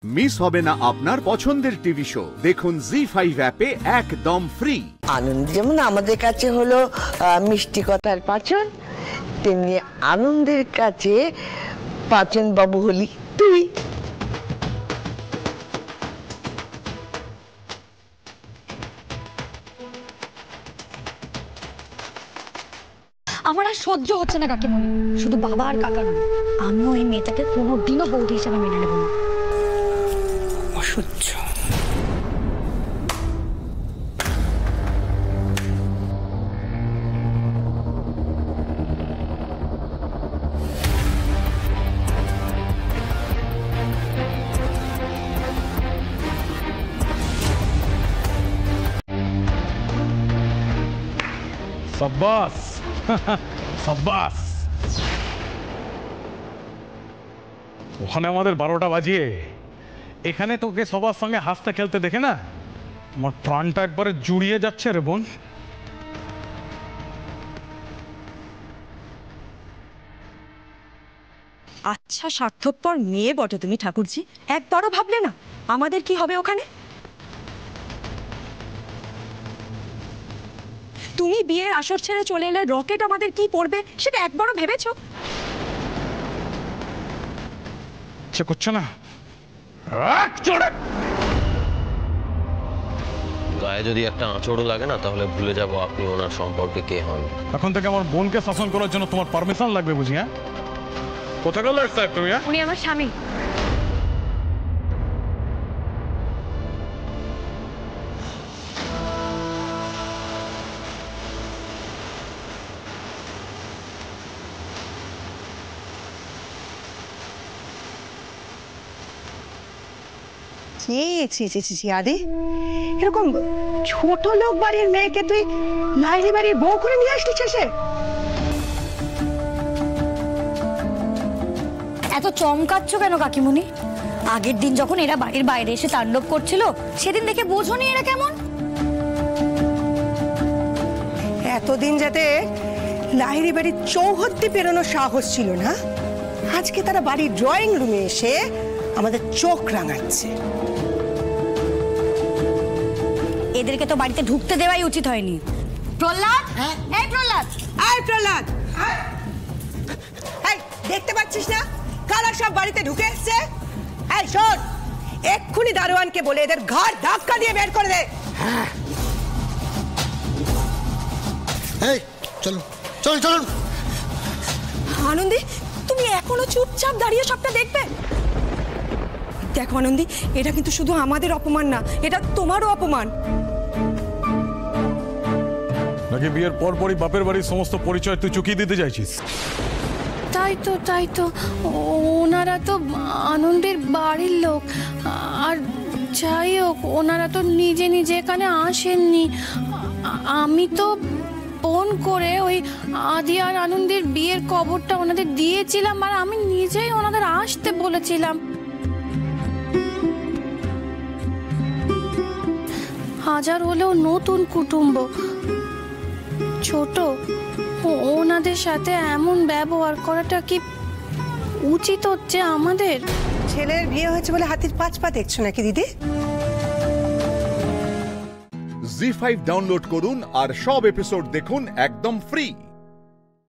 Miss হবে না আপনার পছন্দের টিভি শো। দেখুন জি5 অ্যাপে একদম ফ্রি। আনন্দ যেমন আমাদের কাছে হলো মিষ্টি কথার পাচন, তেমনি আনন্দের কাছে পাচন বাবু হলি তুই। আমার আর সহ্য হচ্ছে না কাকিমণি, শুধু বাবা আর কাকা নয়, আমিও এই মেয়েটাকে কোনোদিনও বৌদি হিসেবে মেনে নেব না। অসহ্য। সাব্বাস সাব্বাস। ওখানে আমাদের 12টা বাজিয়ে এখানে তোকে সবার সঙ্গে হাসতে খেলতে দেখে না আমার প্রাণটা একবারে জুড়িয়ে যাচ্ছে রে বোন। আচ্ছা স্বার্থপর মেয়ে বটে তুমি ঠাকুরজি, একবারও ভাবলে না আমাদের কি হবে ওখানে? তুমি বিয়ের আসর ছেড়ে চলে এলে রকেট আমাদের কি পড়বে সেটা একবারও ভেবেছো? ইচ্ছে করছে না গায়ে যদি একটা আঁচড়ও লাগে না তাহলে ভুলে যাব আপনি ওনার সম্পর্কে কে হন। এখন থেকে আমার বোনকে শাসন করার জন্য তোমার পারমিশন লাগবে বুঝি? হ্যাঁ, কোথায় গেল সাহেব তুমি? উনি আমার স্বামী। আরে এরকম ছোট লোক বাড়ির মেয়েকে তুই লাইরি বাড়ির বউ করে নিয়ে আসলি শেষে? এত চমকাচ্ছ কেন কাকিমণি? আগের দিন যখন এরা বাড়ির বাইরে এসে তাণ্ডব করছিল সেদিন দেখে বোঝোনি এরা কেমন? এতদিন যাতে লাহিড়ি বাড়ির চৌহদ্দি পেরোনোর সাহস ছিল না, আজকে তারা বাড়ির ড্রয়িং রুমে এসে আমাদের চোখ রাঙাচ্ছে। এদেরকে তো বাড়িতে ঢুকতে দেওয়াই উচিত হয়নি। প্রহ্লাদ, এই প্রহ্লাদ, এই প্রহ্লাদ, এই দেখতে পাচ্ছিস না কারা সব বাড়িতে ঢুকে এসছে? এই শোন, এক্ষুনি দারোয়ানকে বলে এদের ঘাড় ধাক্কা দিয়ে বের করে দে। এই চলুন চলুন চলুন। আনন্দী, তুমি এখনো চুপচাপ দাঁড়িয়ে সবটা দেখবে? দেখো আনন্দী, এটা কিন্তু শুধু আমাদের অপমান না, এটা তোমারও অপমান। নাকি বিয়ের পরপরই বাপের বাড়ির সমস্ত পরিচয় তুই চুকিয়ে দিতে চাইছিস? তাই তো ওনারা তো আনন্দের বাড়ির লোক, আর যাই হোক ওনারা তো নিজে নিজে এখানে আসেননি। আমি তো ফোন করে ওই আদি আর আনন্দের বিয়ের খবরটা ওনাদের দিয়েছিলাম, আর আমি নিজেই ওনাদের আসতে বলেছিলাম। হাজার হলেও নতুন কুটুম্ব, ছোট, ওনাদের সাথে এমন ব্যবহার করাটা কি উচিত হচ্ছে আমাদের? ছেলের বিয়ে হয়েছে বলে হাতির 5 পা দেখছো নাকি দিদি? জি5 ডাউনলোড করুন আর সব এপিসোড দেখুন একদম ফ্রি।